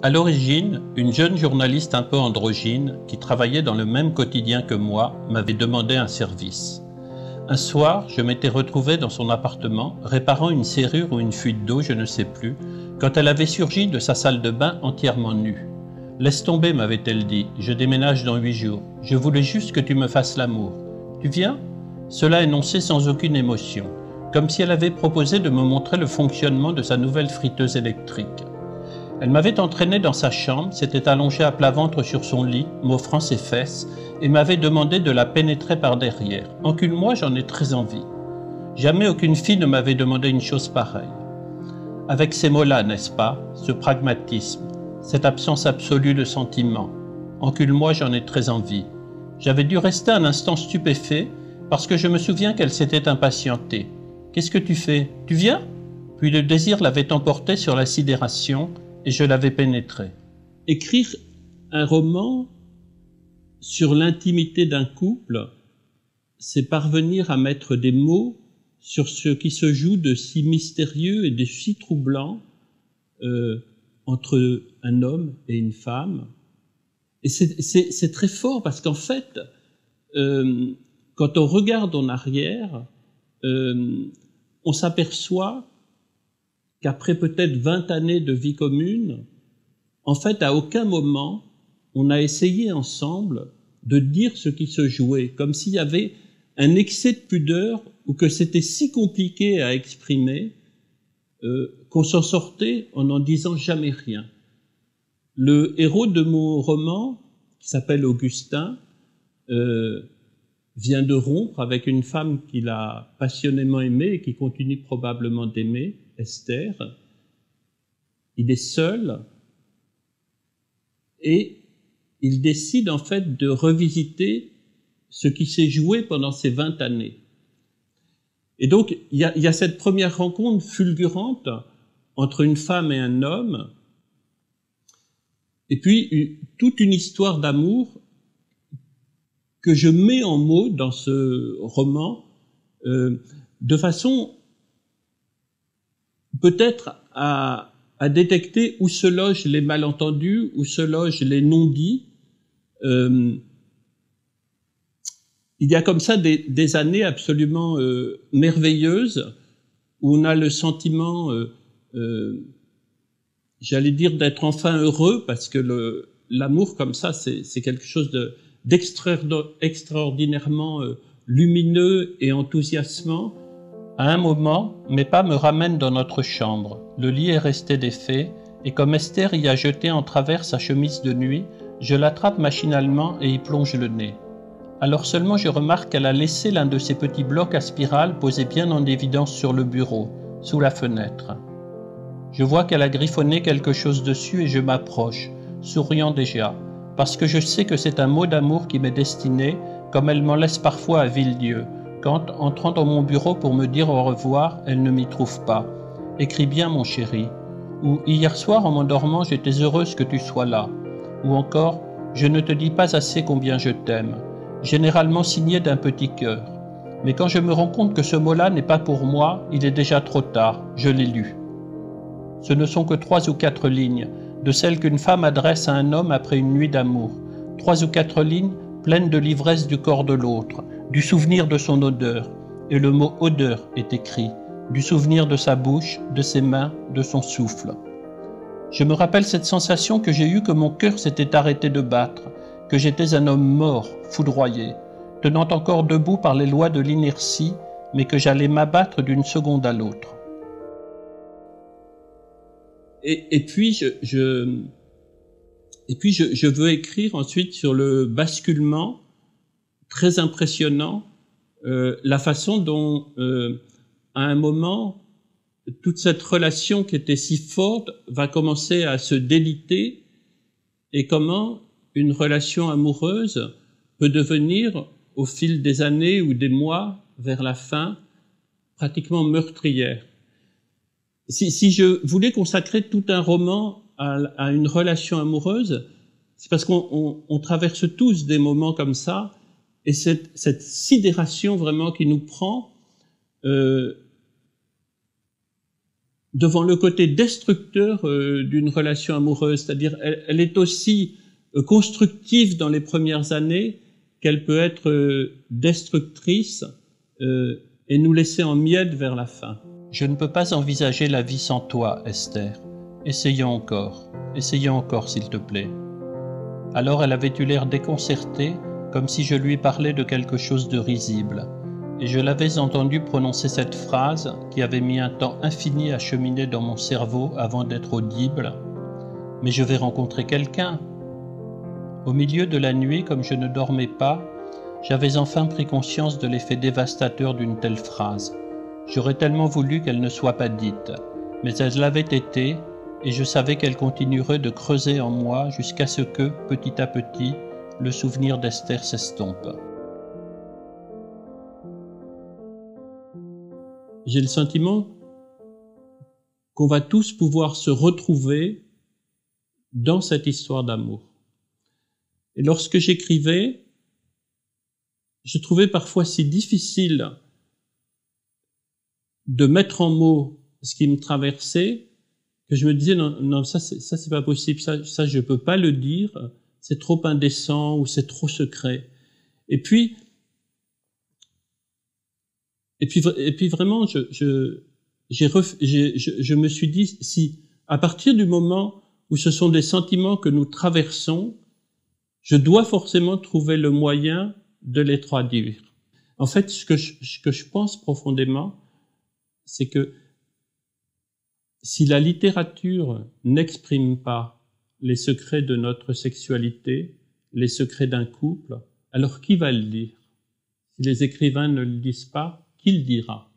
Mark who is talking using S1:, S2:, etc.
S1: À l'origine, une jeune journaliste un peu androgyne, qui travaillait dans le même quotidien que moi, m'avait demandé un service. Un soir, je m'étais retrouvé dans son appartement, réparant une serrure ou une fuite d'eau, je ne sais plus, quand elle avait surgi de sa salle de bain entièrement nue. « Laisse tomber, m'avait-elle dit, je déménage dans 8 jours. Je voulais juste que tu me fasses l'amour. Tu viens ?» Cela énoncé sans aucune émotion, comme si elle avait proposé de me montrer le fonctionnement de sa nouvelle friteuse électrique. Elle m'avait entraîné dans sa chambre, s'était allongée à plat ventre sur son lit, m'offrant ses fesses, et m'avait demandé de la pénétrer par derrière. Encule-moi, j'en ai très envie. Jamais aucune fille ne m'avait demandé une chose pareille. Avec ces mots-là, n'est-ce pas, ce pragmatisme, cette absence absolue de sentiment. Encule-moi, j'en ai très envie. J'avais dû rester un instant stupéfait, parce que je me souviens qu'elle s'était impatientée. Qu'est-ce que tu fais? Tu viens? Puis le désir l'avait emporté sur la sidération, et je l'avais pénétré. Écrire un roman sur l'intimité d'un couple, c'est parvenir à mettre des mots sur ce qui se joue de si mystérieux et de si troublant entre un homme et une femme. Et c'est très fort parce qu'en fait, quand on regarde en arrière, on s'aperçoit qu'après peut-être 20 années de vie commune, en fait, à aucun moment, on a essayé ensemble de dire ce qui se jouait, comme s'il y avait un excès de pudeur ou que c'était si compliqué à exprimer qu'on s'en sortait en n'en disant jamais rien. Le héros de mon roman, qui s'appelle Augustin, vient de rompre avec une femme qu'il a passionnément aimée et qui continue probablement d'aimer, Esther. Il est seul et il décide en fait de revisiter ce qui s'est joué pendant ces 20 années. Et donc il y a cette première rencontre fulgurante entre une femme et un homme, et puis toute une histoire d'amour que je mets en mots dans ce roman de façon peut-être à détecter où se logent les malentendus, où se logent les non-dits. Il y a comme ça des années absolument merveilleuses où on a le sentiment, j'allais dire, d'être enfin heureux, parce que l'amour comme ça, c'est quelque chose d'extraordinairement lumineux et enthousiasmant. À un moment, mes pas me ramènent dans notre chambre. Le lit est resté défait, et comme Esther y a jeté en travers sa chemise de nuit, je l'attrape machinalement et y plonge le nez. Alors seulement je remarque qu'elle a laissé l'un de ces petits blocs à spirale posés bien en évidence sur le bureau, sous la fenêtre. Je vois qu'elle a griffonné quelque chose dessus et je m'approche, souriant déjà, parce que je sais que c'est un mot d'amour qui m'est destiné, comme elle m'en laisse parfois à Villedieu, quand, entrant dans mon bureau pour me dire au revoir, elle ne m'y trouve pas. Écris bien, mon chéri. Ou hier soir, en m'endormant, j'étais heureuse que tu sois là. Ou encore, je ne te dis pas assez combien je t'aime. Généralement signé d'un petit cœur. Mais quand je me rends compte que ce mot-là n'est pas pour moi, il est déjà trop tard. Je l'ai lu. Ce ne sont que 3 ou 4 lignes, de celles qu'une femme adresse à un homme après une nuit d'amour. 3 ou 4 lignes pleines de l'ivresse du corps de l'autre, du souvenir de son odeur, et le mot « odeur » est écrit, du souvenir de sa bouche, de ses mains, de son souffle. Je me rappelle cette sensation que j'ai eue que mon cœur s'était arrêté de battre, que j'étais un homme mort, foudroyé, tenant encore debout par les lois de l'inertie, mais que j'allais m'abattre d'une seconde à l'autre. Et puis je veux écrire ensuite sur le basculement très impressionnant, la façon dont, à un moment, toute cette relation qui était si forte va commencer à se déliter, et comment une relation amoureuse peut devenir, au fil des années ou des mois, vers la fin, pratiquement meurtrière. Si je voulais consacrer tout un roman à une relation amoureuse, c'est parce qu'on traverse tous des moments comme ça, et cette sidération vraiment qui nous prend, devant le côté destructeur d'une relation amoureuse, c'est-à-dire elle est aussi constructive dans les premières années qu'elle peut être destructrice et nous laisser en miettes vers la fin. Je ne peux pas envisager la vie sans toi, Esther. Essayons encore s'il te plaît. Alors elle avait eu l'air déconcertée, comme si je lui parlais de quelque chose de risible, et je l'avais entendu prononcer cette phrase qui avait mis un temps infini à cheminer dans mon cerveau avant d'être audible. « Mais je vais rencontrer quelqu'un !» Au milieu de la nuit, comme je ne dormais pas, j'avais enfin pris conscience de l'effet dévastateur d'une telle phrase. J'aurais tellement voulu qu'elle ne soit pas dite, mais elle l'avait été, et je savais qu'elle continuerait de creuser en moi jusqu'à ce que, petit à petit, le souvenir d'Esther s'estompe. J'ai le sentiment qu'on va tous pouvoir se retrouver dans cette histoire d'amour. Et lorsque j'écrivais, je trouvais parfois si difficile de mettre en mots ce qui me traversait que je me disais non ça c'est pas possible, ça je peux pas le dire, c'est trop indécent ou c'est trop secret. Et puis vraiment je me suis dit, si à partir du moment où ce sont des sentiments que nous traversons, je dois forcément trouver le moyen de les traduire. En fait, ce que je pense profondément, c'est que si la littérature n'exprime pas les secrets de notre sexualité, les secrets d'un couple, alors qui va le dire? Si les écrivains ne le disent pas, qui le dira?